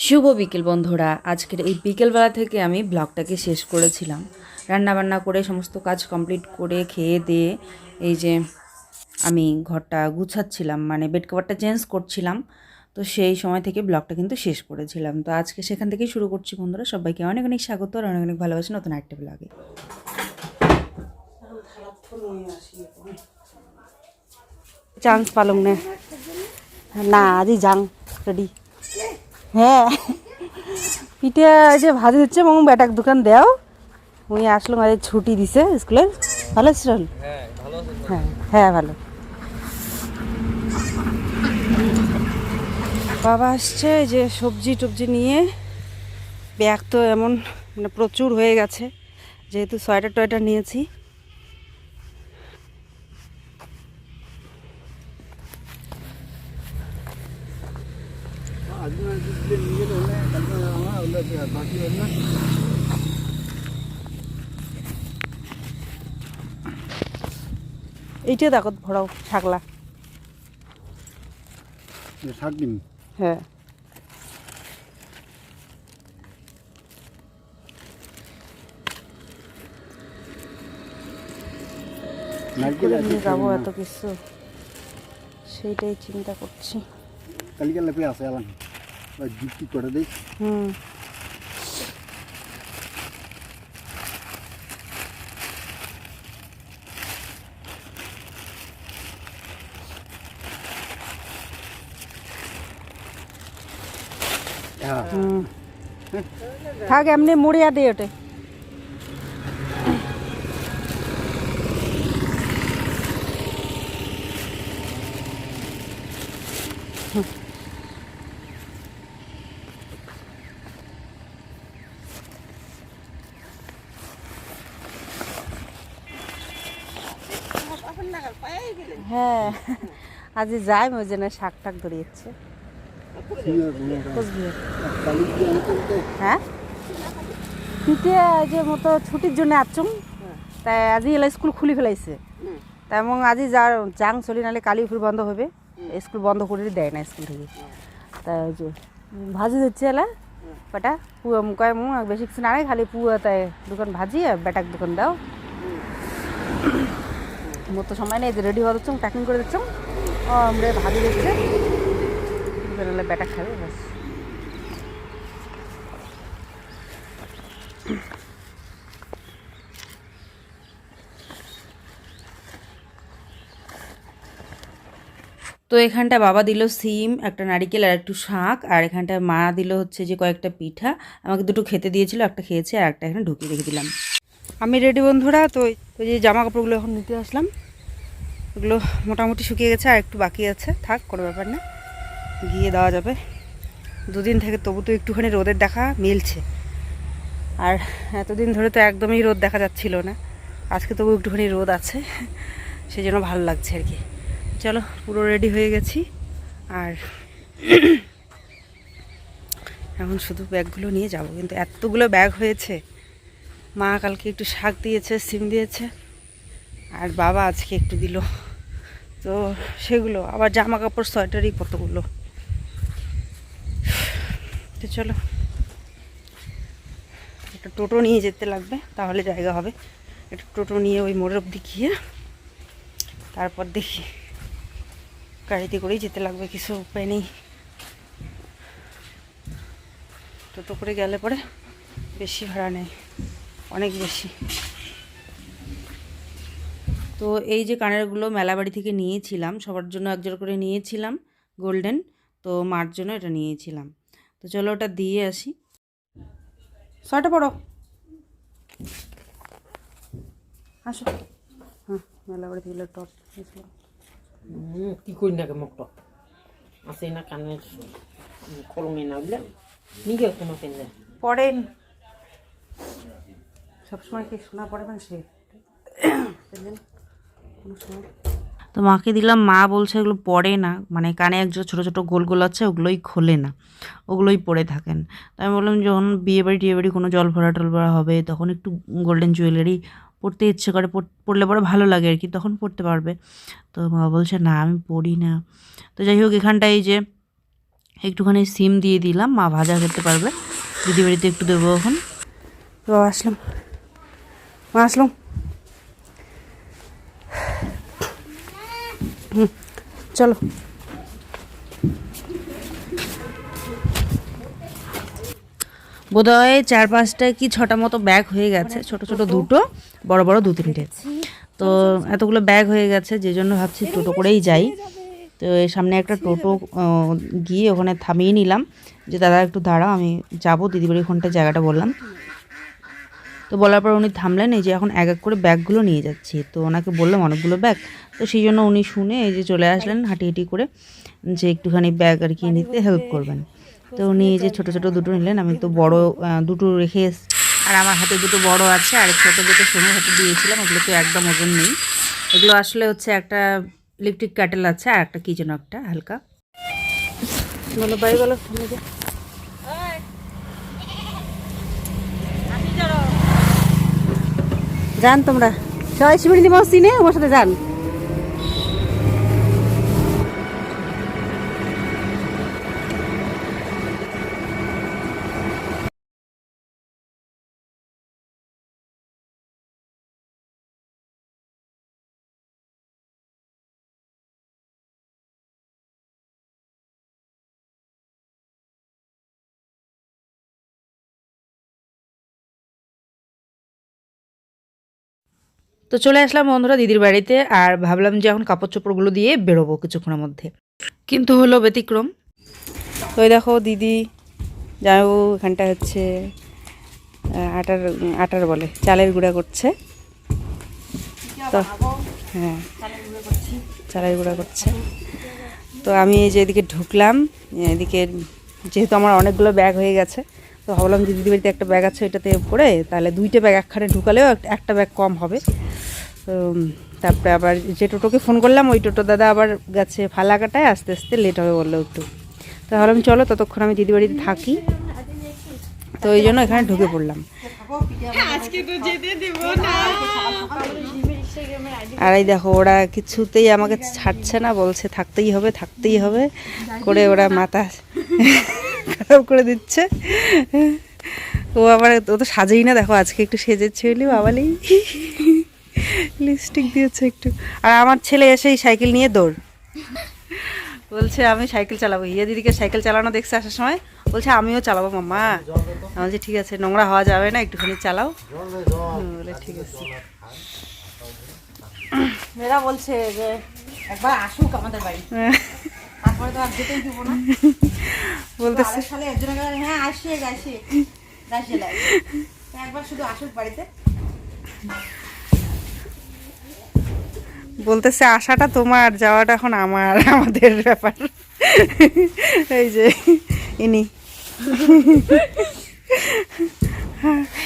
শুভ বিকেল বন্ধুরা। আজকের এই বিকেলবেলা থেকে আমি ব্লগটাকে শেষ করেছিলাম। রান্নাবান্না করে সমস্ত কাজ কমপ্লিট করে খেয়ে দিয়ে এই যে আমি ঘরটা গুছাচ্ছিলাম, মানে বেড কভারটা চেঞ্জ করছিলাম। তো সেই সময় থেকে ব্লগটা কিন্তু শেষ করেছিলাম। তো আজকে সেখান থেকেই শুরু করছি বন্ধুরা। সবাইকে অনেক অনেক স্বাগত আর অনেক অনেক ভালোবাসি নতুন একটা ব্লগে। চান্স পালং না আজই যাং রেডি। হ্যাঁ, পিঠে যে ভাজি হচ্ছে এবং বেটাক দোকান দেও মুই আসলাম, আজ ছুটি দিছে স্কুলের। ভালো আছিস? হ্যাঁ হ্যাঁ ভালো। বাবা আসছে এই যে সবজি টবজি নিয়ে। ব্যাগ তো এমন মানে প্রচুর হয়ে গেছে, যেহেতু সোয়েটার টয়েটার নিয়েছি। এইটা দেখো ভরাও শাকলা। শাক দিন। হ্যাঁ, নিয়ে যাবো এত কিছু, সেইটাই চিন্তা করছি। কালকে লেপে আসে আলাম যুক্তি করে দেই। হুম, থাক এমনি মুড়িয়া দিয়ে ওটে। হ্যাঁ, আজ যাই ওই জন্য শাক টাক ধরিয়েছে। হ্যাঁ, পিঠে যে মতো ছুটির জন্য আসছুম, তাই আজি এলা স্কুল খুলি ফেলাইছে। তাই এবং আজি যার যাং চলি, নাহলে কালি উপর বন্ধ হবে। স্কুল বন্ধ করে দেয় না স্কুল থেকে। তাই ওই যে ভাজি দিচ্ছে এলা বেটা পুয়া মুকায় মু বেশি কিছু না, খালি পুয়া তাই দোকান ভাজি আর বেটাক দোকান দাও। মোর তো সময় নেই, রেডি হওয়া দিচ্ছ, প্যাকিং করে দিচ্ছ। ও আমরা ভাজি দিচ্ছে, নাহলে বেটা খাবে ব্যাস। তো এখানটা বাবা দিল সিম, একটা নারিকেল আর একটু শাক, আর এখানটায় মা দিল হচ্ছে যে কয়েকটা পিঠা। আমাকে দুটো খেতে দিয়েছিল, একটা খেয়েছে আর একটা এখানে ঢুকিয়ে রেখে দিলাম। আমি রেডি বন্ধুরা। তো ওই যে জামা কাপড়গুলো এখন নিতে আসলাম। ওগুলো মোটামুটি শুকিয়ে গেছে, আর একটু বাকি আছে, থাক কোনো ব্যাপার না, গিয়ে দেওয়া যাবে। দুদিন থেকে তবু তো একটুখানি রোদের দেখা মিলছে, আর এতদিন ধরে তো একদমই রোদ দেখা যাচ্ছিল না। আজকে তবু একটুখানি রোদ আছে, সেই জন্য ভালো লাগছে আর কি। চলো, পুরো রেডি হয়ে গেছি। আর এখন শুধু ব্যাগগুলো নিয়ে যাব, কিন্তু এতগুলো ব্যাগ হয়েছে। মা কালকে একটু শাক দিয়েছে, সিম দিয়েছে, আর বাবা আজকে একটু দিল। তো সেগুলো আবার জামা কাপড় সোয়েটারই কতগুলো। তো চলো, একটা টোটো নিয়ে যেতে লাগবে, তাহলে জায়গা হবে। একটা টোটো নিয়ে ওই মোড়ের অবধি গিয়ে তারপর দেখি, গাড়িতে করেই যেতে লাগবে, কিছু উপায় নেই। টোটো করে গেলে পরে বেশি ভাড়া নেয়, অনেক বেশি। তো এই যে কানেরগুলো মেলাবাড়ি থেকে নিয়েছিলাম, সবার জন্য একজোড়া করে নিয়েছিলাম গোল্ডেন। তো মার জন্য এটা নিয়েছিলাম। তো চলো ওটা দিয়ে আসি। ছয়টা পড়ো, আসো। হ্যাঁ, মেলাবাড়ি থেকে টপ কি করি না মুখটা আছে না কানে কলমে না বুঝলে নিগে কোনো পেন পড়েন। সবসময় কি শোনা পড়ে না সে কোনো সময়। তো মাকে দিলাম, মা বলছে এগুলো পড়ে না, মানে কানে একজোড়া ছোটো ছোটো গোল গোল আছে, ওগুলোই খোলে না, ওগুলোই পরে থাকেন। তো আমি বললাম যখন বিয়েবাড়ি টিয়েবাড়ি কোনো জল ভরা টল ভরা হবে, তখন একটু গোল্ডেন জুয়েলারি পরতে ইচ্ছে করে, পরলে পরে ভালো লাগে আর কি, তখন পরতে পারবে। তো মা বলছে না আমি পড়ি না। তো যাই হোক, এখানটায় এই যে একটুখানি সিম দিয়ে দিলাম, মা ভাজা খেতে পারবে, দিদি বাড়িতে একটু দেবো এখন। তো আসলাম, মা আসলাম। চলো বোধহয় 4-5টা কি 6টা মতো ব্যাগ হয়ে গেছে, ছোট ছোট দুটো, বড় বড় 2-3টে। তো এতগুলো ব্যাগ হয়ে গেছে, যে জন্য ভাবছি টোটো করেই যাই। তো এর সামনে একটা টোটো গিয়ে ওখানে থামিয়ে নিলাম, যে দাদা একটু দাঁড়াও, আমি যাবো দিদিবাড়ির ওখানটায়, জায়গাটা বললাম। তো বলার পর উনি থামলেন, এই যে এখন এক এক করে ব্যাগগুলো নিয়ে যাচ্ছি। তো ওনাকে বললাম অনেকগুলো ব্যাগ, তো সেই জন্য উনি শুনে এই যে চলে আসলেন হাঁটি হাঁটি করে, যে একটুখানি ব্যাগ আর কি নিতে হেল্প করবেন। তো উনি এই যে ছোটো ছোটো দুটো নিলেন, আমি তো বড় দুটো রেখে এসেছি, আর আমার হাতে দুটো বড় আছে, আর ছোটো দুটো সোনুর হাতে দিয়েছিলাম, ওগুলো তো একদম ওজন নেই। এগুলো আসলে হচ্ছে একটা ইলেকট্রিক ক্যাটেল আছে, আর একটা কি যেন একটা হালকা। বলো বাই বলো, যান তোমরা সবাই শিবরিদি মসজিদে আমার সাথে যান। তো চলে আসলাম বন্ধুরা দিদির বাড়িতে, আর ভাবলাম যে এখন কাপড় চোপড়গুলো দিয়ে বেরোবো কিছুক্ষণের মধ্যে, কিন্তু হলো ব্যতিক্রম। তো এই দেখো দিদি যাও, এখানটা হচ্ছে আটার আটার বলে চালের গুঁড়া করছে। তো হ্যাঁ, চালের গুঁড়া করছে। তো আমি এই যে এদিকে ঢুকলাম, এদিকে যেহেতু আমার অনেকগুলো ব্যাগ হয়ে গেছে, তো ভাবলাম যে দিদি বাড়িতে একটা ব্যাগ আছে, ওইটাতে করে তাহলে 2টে ব্যাগ একখানে ঢুকালেও একটা ব্যাগ কম হবে। তো তারপরে আবার যে টোটোকে ফোন করলাম, ওই টোটো দাদা আবার গেছে ফালাকাটায়, আস্তে আস্তে লেট হবে বললো একটু। তো ভাবলাম চলো ততক্ষণ আমি দিদি বাড়িতে থাকি, তো এই জন্য এখানে ঢুকে পড়লাম। আর এই দেখো ওরা কিছুতেই আমাকে ছাড়ছে না, বলছে থাকতেই হবে থাকতেই হবে করে, ওরা মাথা খারাপ করে দিচ্ছে। ও আবার ও তো সাজেই না, দেখো আজকে একটু সেজেছে হইলেও বাবালেই লিপস্টিক দিয়েছে একটু। আর আমার ছেলে এসেই সাইকেল নিয়ে দৌড়, বলছে আমি সাইকেল চালাবো। ইয়ে দিদিকে সাইকেল চালানো দেখছে আসার সময়, বলছে আমিও চালাবো মাম্মা। আমি বলছি ঠিক আছে, নোংরা হওয়া যাবে না, একটুখানি চালাও। বলে ঠিক আছে। মেয়েরা বলছে যে একবার আসুক আমাদের বাড়ি, তারপরে তো আর যেতেই দিব না। বলতেছে হ্যাঁ আসিয়ে যাইছি একবার শুধু আসুক বাড়িতে। বলতেছে আশাটা তোমার, যাওয়াটা এখন আমার, আমাদের ব্যাপার। এই যে ইনি,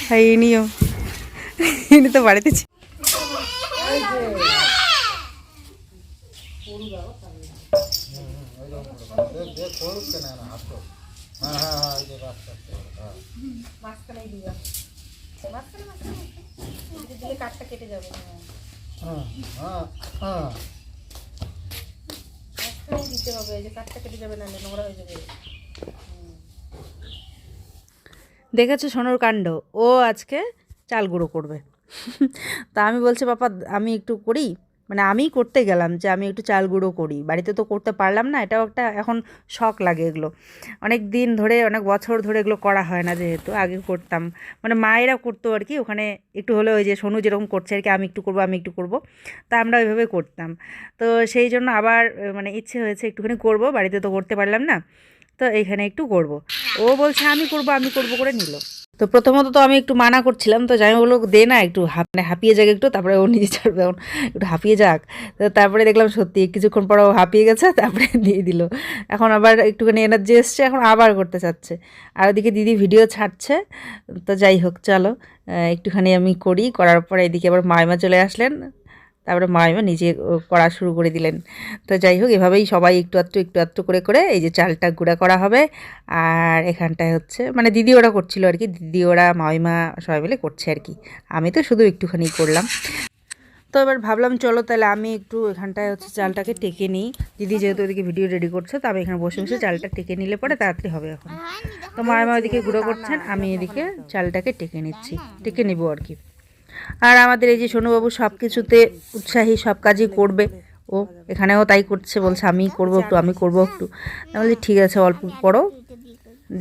হ্যাঁ ইনিও, ইনি তো বাড়িতে কাঠটা কেটে যাবে, দিতে হবে, এই যে কাঠটা কেটে যাবে, না নোংরা হয়ে যাবে। দেখেছো সোনুর কাণ্ড, ও আজকে চাল গুঁড়ো করবে। তা আমি বলছি বাবা আমি একটু করি, মানে আমি করতে গেলাম যে আমি একটু চাল গুঁড়ো করি, বাড়িতে তো করতে পারলাম না, এটাও একটা এখন শখ লাগে। এগুলো অনেক দিন ধরে, অনেক বছর ধরে এগুলো করা হয় না, যেহেতু আগে করতাম, মানে মায়েরা করতো আর কি, ওখানে একটু হলে ওই যে সোনু যেরকম করছে আর কি, আমি একটু করবো আমি একটু করবো, তা আমরা ওইভাবে করতাম। তো সেই জন্য আবার মানে ইচ্ছে হয়েছে একটুখানি করব, বাড়িতে তো করতে পারলাম না, তো এইখানে একটু করব। ও বলছে আমি করব করে নিল। তো প্রথমত তো আমি একটু মানা করছিলাম, তো যাই বললো দে না একটু মানে হাঁপিয়ে যাক একটু, তারপরে ও নিজে ছাড়বে, এখন একটু হাঁপিয়ে যাক। তো তারপরে দেখলাম সত্যি কিছুক্ষণ পর ও হাঁপিয়ে গেছে, তারপরে দিয়ে দিল। এখন আবার একটুখানি এনার্জি এসছে, এখন আবার করতে চাচ্ছে। আর ওদিকে দিদি ভিডিও ছাড়ছে। তো যাই হোক চলো একটুখানি আমি করি, করার পরে এদিকে আবার মাইমা চলে আসলেন, তারপরে মাইমা নিজে করা শুরু করে দিলেন। তো যাই হোক এভাবেই সবাই একটু আধটু করে করে এই যে চালটা গুঁড়া করা হবে। আর এখানটায় হচ্ছে মানে দিদি ওরা করছিল আর কি, দিদি ওরা মাইমা সবাই মিলে করছে আর কি, আমি তো শুধু একটুখানি করলাম। তো এবার ভাবলাম চলো তাহলে আমি একটু এখানটায় হচ্ছে চালটাকে টেকে নিই। দিদি যেহেতু ওদিকে ভিডিও রেডি করছে, তো আমি এখানে বসে বসে চালটা টেকে নিলে পরে তাড়াতাড়ি হবে। এখন তো মা ওদিকে গুঁড়ো করছেন, আমি এদিকে চালটাকে টেকে নিচ্ছি, টেকে নিব আর কি। আর আমাদের এই যে সোনুবাবু সব কিছুতে উৎসাহী, সব কাজই করবে। ও এখানেও তাই করছে, বলছে আমি করবো একটু, আমি করবো একটু। আমি বলছি ঠিক আছে, অল্প পড়ো,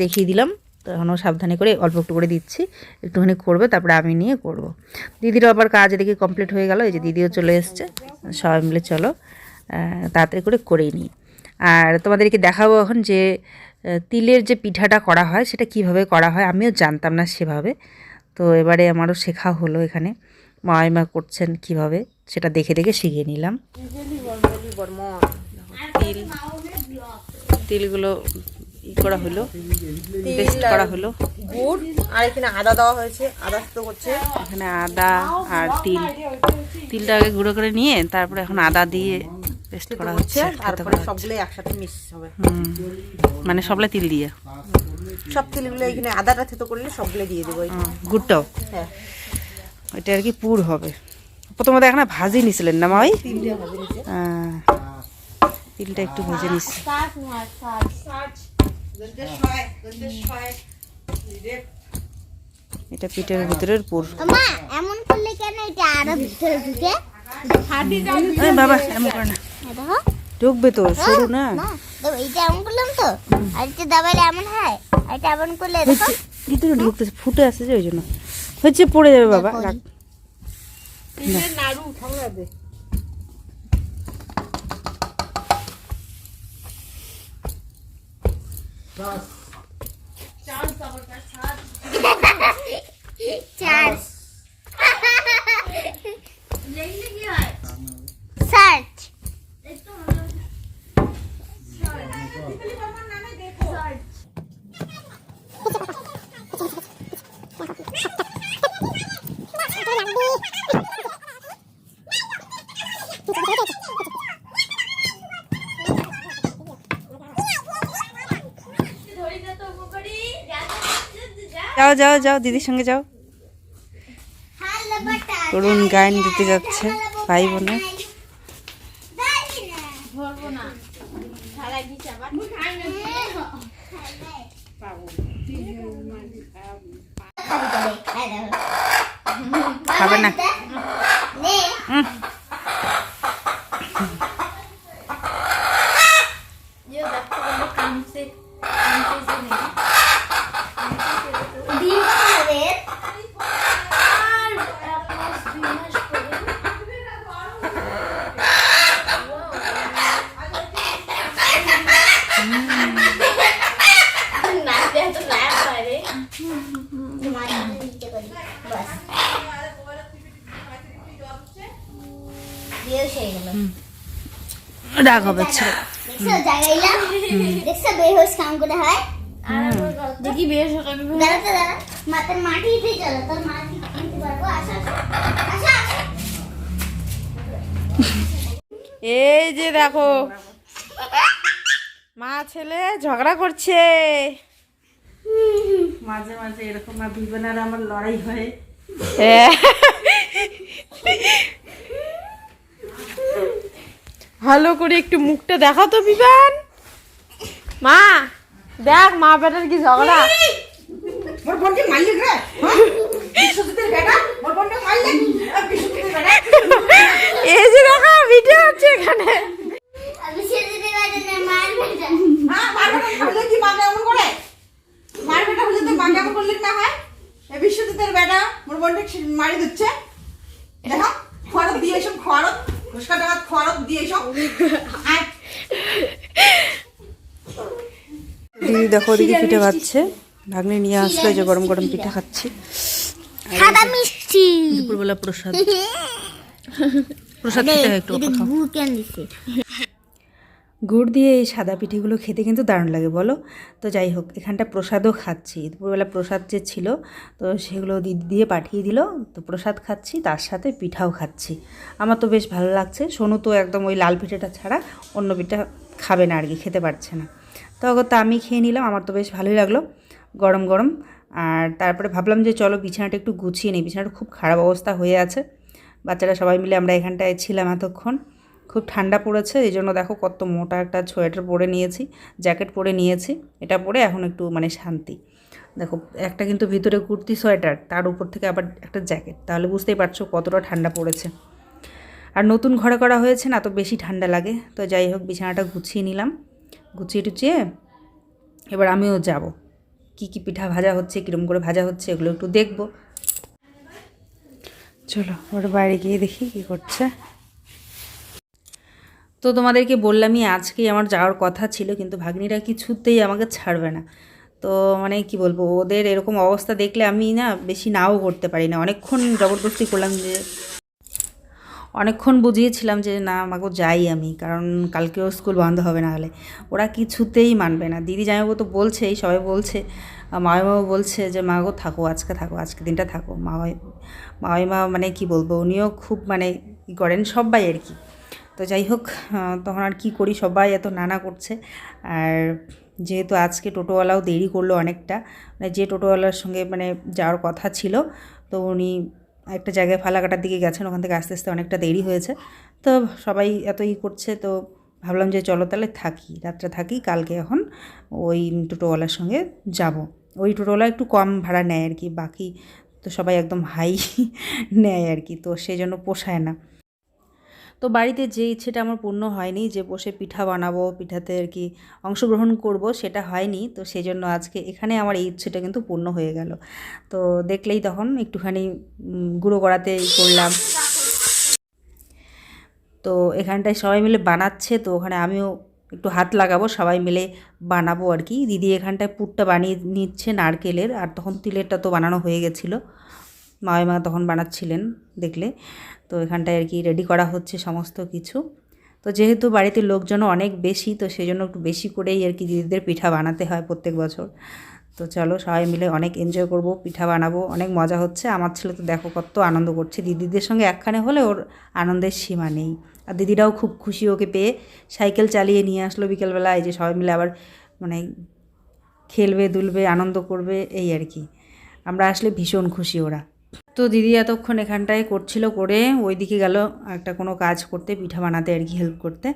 দেখিয়ে দিলাম। তো এখনও সাবধানে করে অল্প একটু করে দিচ্ছি, একটুখানি করবে, তারপরে আমি নিয়ে করব। দিদিরও আবার কাজ এদিকে কমপ্লিট হয়ে গেল, এই যে দিদিও চলে এসছে। সবাই মিলে চলো তাড়াতাড়ি করে করেই নিই। আর তোমাদেরকে দেখাবো এখন যে তিলের যে পিঠাটা করা হয় সেটা কিভাবে করা হয়, আমিও জানতাম না সেভাবে। তো এবারে আমারও শেখা হলো এখানে, মা করছেন কিভাবে, সেটা দেখে দেখে শিখে নিলাম। তিল তিলগুলো করা হলো, পেস্ট করা হলো, গুড় আর এখানে আদা দেওয়া হয়েছে, আদা তো করছে। এখানে আদা আর তিলটা আগে গুঁড়ো করে নিয়ে তারপরে এখন আদা দিয়ে পেস্ট করা হচ্ছে, তারপরে সবগুলো একসাথে মিক্স হবে। মানে সবলা তিল দিয়ে সব তিলগুলো এখানে আদাটা থেতো করলে সবগুলো দিয়ে দেবো। গুড়টাও, হ্যাঁ, এটা আর কি পুর হবে। প্রথমত এখানে ভাজি নিছিলেন না মা? ওই তিলটা একটু ভেজে নিচ্ছি। এটা পিঠের ভিতরের পুর। এমন করলে কেন এটা আরো ভিতরে ঢুকে? বাবা এমন করে না, ঢুকবে তো, সরু না। এইটা এমন করলাম তো, আর এটা দাবাইলে এমন হয়, আর এটা এমন করলে দেখো ভিতরে ঢুকতেছে, ফুটে আসছে যে ওই জন্য হচ্ছে, পড়ে যাবে বাবা। রাখ নাড়ু ঠান্ডা চার সার্চ যাও যাও যাও, দিদির সঙ্গে যাও। তরুণ গান দিতে যাচ্ছে ভাই বোনে। খাবে না? রাগ হবে ছেলে। দেখছো বেহোশ কাম করে হয়। দেখি বেহোশ দাঁড়াতে দাঁড়া, মাথার মাটিতে চলো, তোর মাটি কিনতে পারবো। আসো আসো আসো। এই যে দেখো মা ছেলে ঝগড়া করছে। মাঝে মাঝে এরকম বিবেন আর আমার লড়াই হয়। ভালো করে একটু মুখটা দেখা তো বিবান। মা দেখ, মা বেটার কি ঝগড়া। এই যে দেখো ভিডিও হচ্ছে এখানে। আমি সেদিনে বাইরে না মার বেটা। হ্যাঁ, মার বেটা হলে কি মা কেমন করে? মার বেটা হলে তো মা কেমন করলে না হয়? এই বিশ্বজিতের বেটা মোর বোনকে মারি দিচ্ছে। দেখো খরচ দিয়ে এসব, খরচ ঘুষকা টাকা খরচ দিয়ে এসব। দিদি দেখো ওদিকে পিঠে খাচ্ছে, ভাগ্নে নিয়ে আসলো, যে গরম গরম পিঠা খাচ্ছি। সাদা মিষ্টি। দুপুরবেলা প্রসাদ, প্রসাদ খেতে হয় একটু। গুড় কেন দিছে? গুড় দিয়ে এই সাদা পিঠেগুলো খেতে কিন্তু দারুণ লাগে বলো। তো যাই হোক, এখানটা প্রসাদও খাচ্ছি। দুপুরবেলা প্রসাদ যে ছিল, তো সেগুলো দিদি দিয়ে পাঠিয়ে দিল, তো প্রসাদ খাচ্ছি, তার সাথে পিঠাও খাচ্ছি। আমার তো বেশ ভালো লাগছে। সোনু তো একদম ওই লাল পিঠেটা ছাড়া অন্য পিঠা খাবে না আর কি, খেতে পারছে না। তো আমি খেয়ে নিলাম, আমার তো বেশ ভালোই লাগলো গরম গরম। আর তারপরে ভাবলাম যে চলো বিছানাটা একটু গুছিয়ে নিই, বিছানাটা খুব খারাপ অবস্থা হয়ে আছে। বাচ্চারা সবাই মিলে আমরা এখানটায় ছিলাম এতক্ষণ। খুব ঠান্ডা পড়েছে, এই জন্য দেখো কত মোটা একটা সোয়েটার পরে নিয়েছি, জ্যাকেট পরে নিয়েছি। এটা পরে এখন একটু মানে শান্তি। দেখো একটা কিন্তু ভিতরে কুর্তি সোয়েটার, তার উপর থেকে আবার একটা জ্যাকেট, তাহলে বুঝতেই পারছো কতটা ঠান্ডা পড়েছে। আর নতুন ঘরে করা হয়েছে না, তো বেশি ঠান্ডা লাগে। তো যাই হোক, বিছানাটা গুছিয়ে নিলাম, গুছিয়ে টুচিয়ে এবার আমিও যাব। কি কি পিঠা ভাজা হচ্ছে, কীরকম করে ভাজা হচ্ছে, এগুলো একটু দেখবো। চলো ওর বাইরে গিয়ে দেখি কি করছে। তো তোমাদেরকে বললামই আজকেই আমার যাওয়ার কথা ছিল, কিন্তু ভাগ্নিরা কিছুতেই আমাকে ছাড়বে না। তো মানে কি বলবো, ওদের এরকম অবস্থা দেখলে আমি না বেশি নাও করতে পারি না। অনেকক্ষণ জবরদস্তি করলাম, যে অনেকক্ষণ বুঝিয়েছিলাম যে না আমাকে যাই আমি, কারণ কালকেও স্কুল বন্ধ হবে না হলে। ওরা কিছুতেই মানবে না। দিদি জামাইবাবু তো বলছেই, সবাই বলছে, মামাইমাও বলছে যে মা গো থাকো, আজকে দিনটা থাকো। মামাইমা মানে কি বলবো, উনিও খুব মানে ই করেন, সবাই আর কি। তো যাই হোক, তখন আর কি করি, সবাই এত নানা করছে। আর যেহেতু আজকে টোটোওয়ালাও দেরি করলো অনেকটা, মানে যে টোটোওয়ালার সঙ্গে মানে যাওয়ার কথা ছিল, তো উনি একটা জায়গায় ফালাকাটার দিকে গেছেন, ওখান থেকে আস্তে আস্তে অনেকটা দেরি হয়েছে। তো সবাই এত ই করছে, তো ভাবলাম যে চলো তাহলে থাকি, রাত্রে থাকি, কালকে এখন ওই টোটোওয়ালার সঙ্গে যাব। ওই টোটোওয়ালা একটু কম ভাড়া নেয় আর কি, বাকি তো সবাই একদম হাই নেয় আর কি, তো সেই জন্য পোষায় না। তো বাড়িতে যে ইচ্ছেটা আমার পূর্ণ হয়নি, যে বসে পিঠা বানাবো, পিঠাতে আর কি অংশগ্রহণ করব, সেটা হয়নি। তো সেই জন্য আজকে এখানে আমার এই ইচ্ছেটা কিন্তু পূর্ণ হয়ে গেল। তো দেখলেই তখন একটুখানি গুঁড়ো করাতে করলাম। তো এখানটায় সবাই মিলে বানাচ্ছে, তো ওখানে আমিও একটু হাত লাগাবো, সবাই মিলে বানাবো আর কি। দিদি এখানটায় পুরটা বানিয়ে নিচ্ছে নারকেলের, আর তখন তিলেরটা তো বানানো হয়ে গেছিলো, মা তখন বানাচ্ছিলেন দেখলে। তো এখানটায় আর কি রেডি করা হচ্ছে সমস্ত কিছু। তো যেহেতু বাড়িতে লোকজনও অনেক বেশি, তো সেই জন্য একটু বেশি করেই আর কি দিদিদের পিঠা বানাতে হয় প্রত্যেক বছর। তো চলো সবাই মিলে অনেক এনজয় করব, পিঠা বানাবো, অনেক মজা হচ্ছে। আমার ছেলে তো দেখো কত আনন্দ করছে, দিদিদের সঙ্গে একখানে হলে ওর আনন্দের সীমা নেই। আর দিদিরাও খুব খুশি ওকে পেয়ে, সাইকেল চালিয়ে নিয়ে আসলো বিকেলবেলা, এই যে সবাই মিলে আবার মানে খেলবে দুলবে আনন্দ করবে, এই আর কি। আমরা আসলে ভীষণ খুশি ওরা। তো দিদি এতক্ষণ এখানটায় করছিল, করে ওইদিকে গেল একটা কোনো কাজ করতে, পিঠা বানাতে আর কি হেল্প করতে।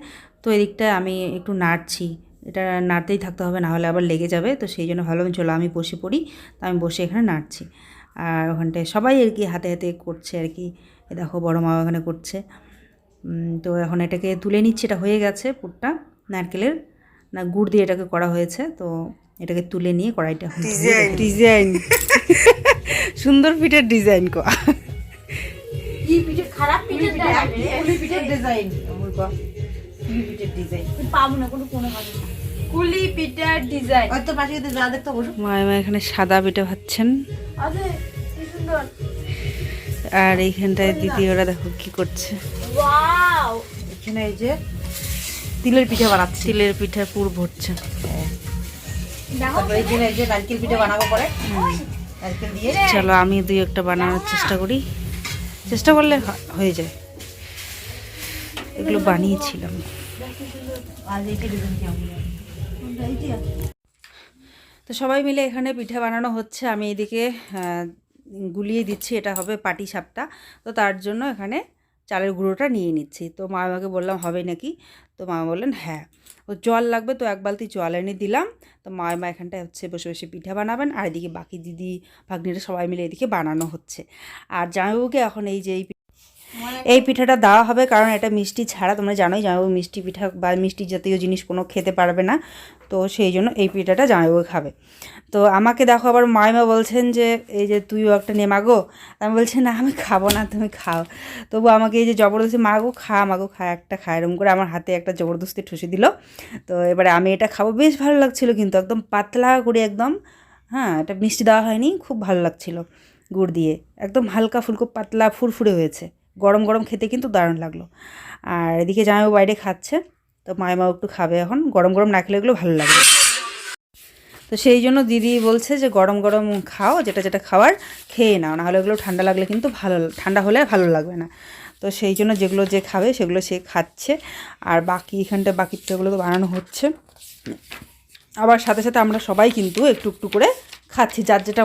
তো এদিকটা আমি একটু নাড়ছি, এটা নাড়তেই থাকতে হবে, না হলে আবার লেগে যাবে। তো সেই জন্য ভাবলাম চলো আমি বসে পড়ি, তো আমি বসে এখানে নাড়ছি। আর ওখানটায় সবাই আর কি হাতে হাতে করছে আর কি। এ দেখো বড় মা ওখানে করছে। তো এখন এটাকে তুলে নিচ্ছি, এটা হয়ে গেছে পুরটা নারকেলের, না গুড় দিয়ে এটাকে করা হয়েছে। তো এটাকে তুলে নিয়ে কড়াইটা ডিজাইন সুন্দর পিঠের ডিজাইন কো কি পিঠে খারাপ পিঠে পিঠের ডিজাইন আমার গো, কি পিঠের ডিজাইন পাবো না কোনো কাজ না। কুলি পিঠার ডিজাইন। ওই তো পাশে যা দেখতে বসো। মা এখানে সাদা পিঠা ভাজছেন, আরে কি সুন্দর। আর এইখানটায় দিদি ওরা দেখো কি করছে। ওয়াও, এখানে এই যে তিলের পিঠা বানাচ্ছি, তিলের পিঠা পুর ভরছে। তারপরে এই যে নারকেল পিঠা বানাবো পরে, নারকেল দিয়ে। চলো আমি দুই একটা বানানোর চেষ্টা করি, চেষ্টা করলে হয়ে যায়। এগুলো বানিয়েছিলাম। আর এইটা ডিজাইন কেমন? তো সবাই মিলে এখানে পিঠা বানানো হচ্ছে, আমি এদিকে গুলিয়ে দিচ্ছি, এটা হবে পাটি সাপটা। তো তার জন্য এখানে চালের গুঁড়োটা নিয়ে নিচ্ছি। তো মা আমাকে বললাম হবে নাকি, তো মা বললেন হ্যাঁ। তো জল লাগবে, তো এক বালতি জল এনে দিলাম। তো মা এখানটায় হচ্ছে বসে বসে পিঠা বানাবেন, আর এদিকে বাকি দিদি ভাগ্নিরা সবাই মিলে এদিকে বানানো হচ্ছে। আর জামাইবাবুকে এখন এই যে এই পিঠাটা দেওয়া হবে, কারণ এটা মিষ্টি ছাড়া, তোমরা জানোই জামাইবাবু মিষ্টি পিঠা বা মিষ্টি জাতীয় জিনিস কোনো খেতে পারবে না। তো সেই জন্য এই পিঠাটা জামাইবাবু খাবে। তো আমাকে দেখো আবার মাইমা বলছেন যে এই যে তুইও একটা নে মাগো। আমি বলছি না আমি খাবো না, তুমি খাও। তবু আমাকে এই যে জবরদস্তি মাগো খা একটা খা, এরকম করে আমার হাতে একটা জবরদস্তি ঠুসে দিল। তো এবারে আমি এটা খাবো, বেশ ভালো লাগছিলো কিন্তু, একদম পাতলা করে একদম, হ্যাঁ এটা মিষ্টি দেওয়া হয়নি, খুব ভালো লাগছিলো গুড় দিয়ে, একদম হালকা ফুলকো পাতলা ফুরফুরে হয়েছে। গরম গরম খেতে কিন্তু দারুণ লাগলো। আর এদিকে জামাইবাবু বাইরে খাচ্ছে, তো মাইমাও একটু খাবে এখন, গরম গরম না খেলে এগুলো ভালো লাগবে। তো সেই জন্য দিদি বলছে যে গরম গরম খাও, যেটা যেটা খাওয়ার খেয়ে নাও, নাহলে ওগুলো ঠান্ডা লাগলে কিন্তু ঠান্ডা হলে ভালো লাগবে না। তো সেই জন্য যেগুলো যে খাবে সেগুলো সে খাচ্ছে। আর বাকি এখানটা বাকি পিঠাগুলো তো বানানো হচ্ছে, আবার সাথে সাথে আমরা সবাই কিন্তু একটু একটু করে খাচ্ছি, যার যেটা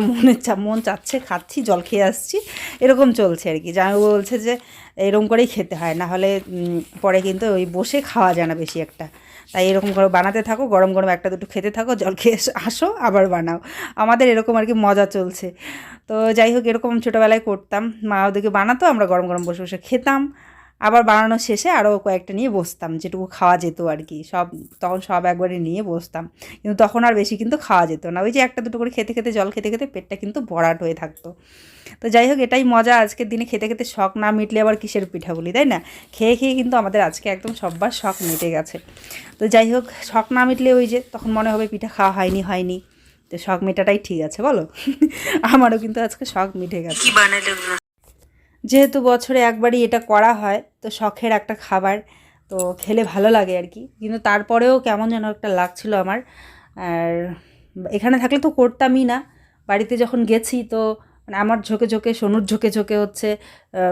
মন চাচ্ছে খাচ্ছি, জল খেয়ে আসছি, এরকম চলছে আর কি। জামাইবাবু বলছে যে এরকম করেই খেতে হয়, না হলে পরে কিন্তু ওই বসে খাওয়া যায় না বেশি একটা। তাই এরকম করে বানাতে থাকো, গরম গরম একটা দুটো খেতে থাকো, জল খেয়ে আসো আবার বানাও। আমাদের এরকম আর কি মজা চলছে। তো যাই হোক, এরকম ছোটোবেলায় করতাম, মা ওদেরকে বানাতো, আমরা গরম গরম বসে বসে খেতাম, আবার বানানো শেষে আরও কয়েকটা নিয়ে বসতাম, যেটুকু খাওয়া যেত আর কি। তখন সব একবারে নিয়ে বসতাম, কিন্তু তখন আর বেশি কিন্তু খাওয়া যেত না। ওই যে একটা দুটো করে খেতে খেতে, জল খেতে খেতে পেটটা কিন্তু ভরাট হয়ে থাকতো। তো যাই হোক, এটাই মজা আজকের দিনে, খেতে খেতে শখ না মিটলে আবার কিসের পিঠা বলি, তাই না? খেয়ে খেয়ে কিন্তু আমাদের আজকে একদম সব্বার শখ মিটে গেছে। তো যাই হোক, শখ না মিটলে ওই যে তখন মনে হবে পিঠা খাওয়া হয়নি। তো শখ মেটাটাই ঠিক আছে, বলো? আমারও কিন্তু আজকে শখ মিটে গেছে। যেহেতু বছরে একবারই এটা করা হয়, তো শখের একটা খাবার, তো খেলে ভালো লাগে আর কি। কিন্তু তারপরেও কেমন যেন একটা লাগছিল আমার। আর এখানে থাকলে তো করতামই না, বাড়িতে যখন গেছি তো মানে আমার ঝোঁকে ঝোঁকে, সোনুর ঝোঁকে ঝোঁকে হচ্ছে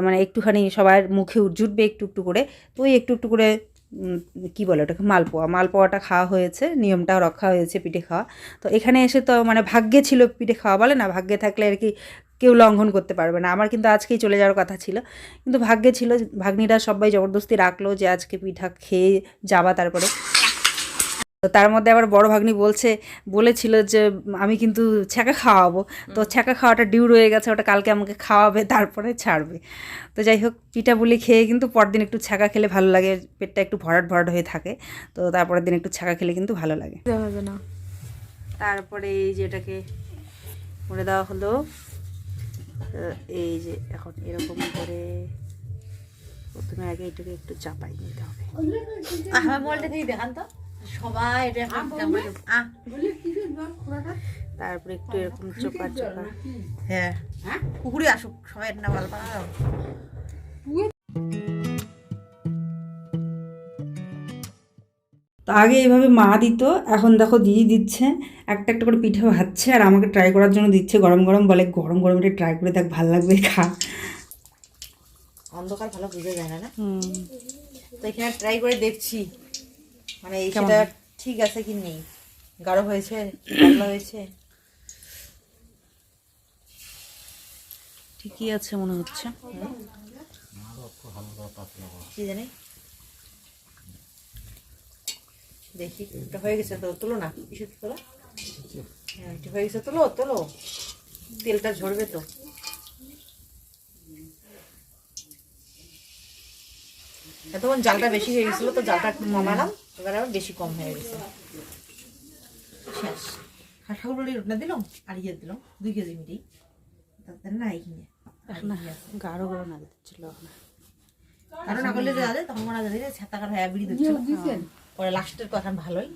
মানে একটুখানি সবার মুখে জুটবে একটু একটু করে, তো ওই একটু একটু করে কী বলে ওটাকে, মালপোয়াটা খাওয়া হয়েছে, নিয়মটাও রক্ষা হয়েছে পিঠে খাওয়া। তো এখানে এসে তো মানে ভাগ্যে ছিল পিঠে খাওয়া, বলে না, ভাগ্যে থাকলে আর কি কেউ লঙ্ঘন করতে পারবে না। আমার কিন্তু আজকেই চলে যাওয়ার কথা ছিল, কিন্তু ভাগ্যে ছিল, ভাগ্নিরা সবাই জবরদস্তি রাখলো যে আজকে পিঠা খেয়ে যাবা। তারপরে তো তার মধ্যে আবার বড় ভাগ্নি বলেছিল যে আমি কিন্তু ছ্যাঁকা খাওয়াবো, তো ছ্যাঁকা খাওয়াটা ডিউ রয়ে গেছে, ওটা কালকে আমাকে খাওয়াবে, তারপরে ছাড়বে। তো যাই হোক, পিঠা পুলি খেয়ে কিন্তু পরদিন একটু ছ্যাঁকা খেলে ভালো লাগে, পেটটা একটু ভরাট ভরাট হয়ে থাকে, তো তারপরের দিন একটু ছ্যাঁকা খেলে কিন্তু ভালো লাগে। হবে না। তারপরে এই যে এটাকে মুড়ে দেওয়া হলো, এই যে এখন এরকম করে প্রথমে আগে এটাকে একটু চাপাই নিতে হবে। আমার মোবাইলটা দিয়ে দেখান তো সবাই, এটা তারপরে একটু এরকম চোপা চোপা, হ্যাঁ পুকুরে আসুক সবাই, না ভালো পাও। তো আগে এইভাবে মা দিত, এখন দেখো দিদি দিচ্ছে, একটা একটা করে পিঠে ভাজছে আর আমাকে ট্রাই করার জন্য দিচ্ছে গরম গরম, বলে গরম গরম এটা ট্রাই করে দেখ, ভালো লাগবে, খা। অন্ধকার ভালো বুঝে যায় না, না? তো এখানে ট্রাই করে দেখছি, মানে এইটা ঠিক আছে কি নেই, গাঢ় হয়েছে, পাতলা হয়েছে, ঠিকই আছে মনে হচ্ছে। কি জানি, দেখি এটা হয়ে গেছে তো তোলো না, কিছু তোলো, হ্যাঁ এটা হয়ে গেছে, তোলো তোলো, তেলটা ঝরবে তো। তখন জালটা বেশি হয়ে গেছিলো, তো জালটা একটু কমালাম, এবার আবার বেশি কম হয়ে গেছে। শেষ ঠাকুরবাড়ি রোটনা দিলাম আর ইয়ে দিলাম 2 কেজি মিটি, তাদের না এইখানে গাঢ় গাঢ় না দিচ্ছিল, কারণ না করলে যাবে তখন মনে যাবে যে ছাতাকার হয়ে বিড়ি দিচ্ছিল, পরে লাস্টের কথা ভালোই।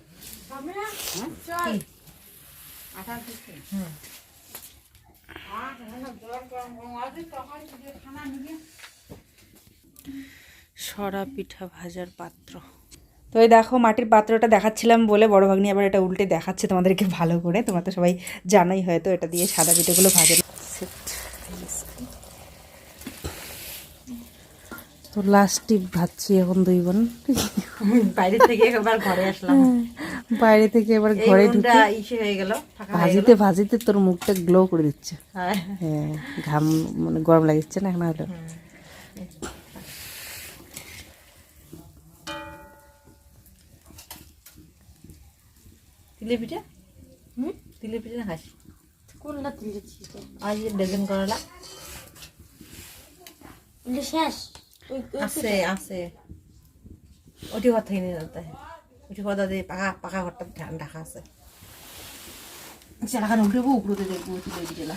সরা পিঠা ভাজার পাত্র। তো এই দেখো মাটির পাত্রটা দেখাচ্ছিলাম বলে বড় ভাগ্নি আবার এটা উল্টে দেখাচ্ছে তোমাদেরকে ভালো করে, তোমরা তো সবাই জানোই হয়তো, এটা দিয়ে সাদা পিঠেগুলো ভাজে। তো লাস্ট টিপ ভাজছি এখন 2 বোন, বাইরে থেকে একবার ঘরে আসলাম, বাইরে থেকে এবার ঘরে ঢুকে ইসে হয়ে গেল, ভাজিতে ভাজিতে তোর মুখটা গ্লো করে দিচ্ছে। হ্যাঁ হ্যাঁ, ঘাম মানে গরম লাগছে না এখন হলো। তিলে পিঠা, তিলে পিঠা না খাস? কোনটা তিলে পিঠা? আজ ডজন করলা শেষ আছে আছে, ওটি ঘর থেকে নিয়ে যেতে, ওটি ঘর দিয়ে পাকা ঘরটা ঢাকা আছে। সেটাখানে উঠবো, উপরতে দেখবো তিলে পিঠা।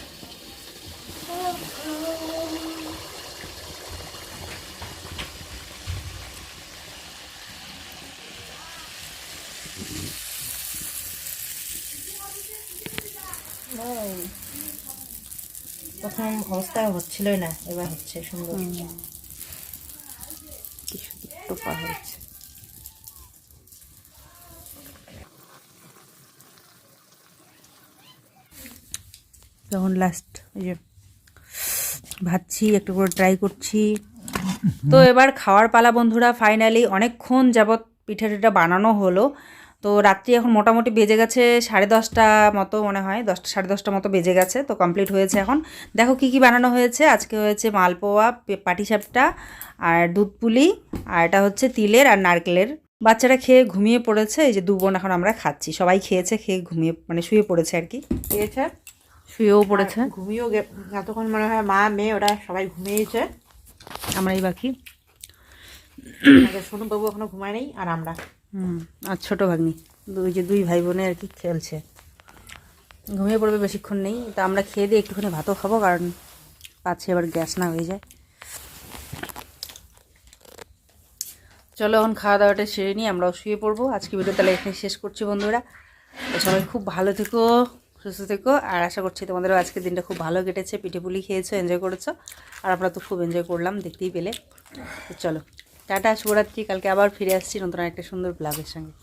প্রথম অবস্থায় হচ্ছিলই না, এবার হচ্ছে সুন্দর। কি সুন্দর টোপা হয়েছে। যখন লাস্ট ওই যে ভাজছি, একটু করে ট্রাই করছি। তো এবার খাওয়ার পালা বন্ধুরা, ফাইনালি অনেকক্ষণ যাবৎ পিঠা টিঠা বানানো হলো, তো তো রাত্রি এখন মোটামুটি বেজে গেছে 10:30 মতো মনে হয়, 10:30 মতো বেজে গেছে। তো কমপ্লিট হয়েছে এখন। দেখো কি কি বানানো হয়েছে। আজকে হয়েছে মালপোয়া, পাটিসাপটা আর দুধ পুলি, আর এটা হচ্ছে তিলের আর নারকেলের। বাচ্চারা খেয়ে ঘুমিয়ে পড়েছে, এই যে 2 বোন এখন আমরা খাচ্ছি। সবাই খেয়েছে, খেয়ে ঘুমিয়ে মানে শুয়ে পড়েছে আর কি, খেয়েছে, শুয়েও পড়েছে। ঘুমিয়েও এতক্ষণ মনে হয় মা মেয়ে ওরা সবাই ঘুমিয়েছে। আমরাই বাকি। সোনু বাবু এখনো ঘুমায় নেই, আর আমরা আর ছোটো ভাগ্নি দুই ভাই বোনে আর কি খেলছে। ঘুমিয়ে পড়বে বেশিক্ষণ নেই। তা আমরা খেয়ে দিয়ে একটুখানি ভাতও খাবো, কারণ পাচ্ছে এবার গ্যাস না হয়ে যায়। চলো এখন খাওয়া দাওয়াটা সেরে নিই, আমরাও শুয়ে পড়বো। আজকে ভিডিও তাহলে এখানে শেষ করছি বন্ধুরা। তো সবাই খুব ভালো থেকো, সুস্থ থেকো, আর আশা করছি তোমাদেরও আজকের দিনটা খুব ভালো কেটেছে, পিঠে পুলি খেয়েছো, এনজয় করেছো, আর আমরা তো খুব এনজয় করলাম, দেখতেই পেলে। তো চলো টাটা, শুভরাত্রি। কালকে আবার ফিরে আসছি নতুন একটা সুন্দর ব্লগের সঙ্গে।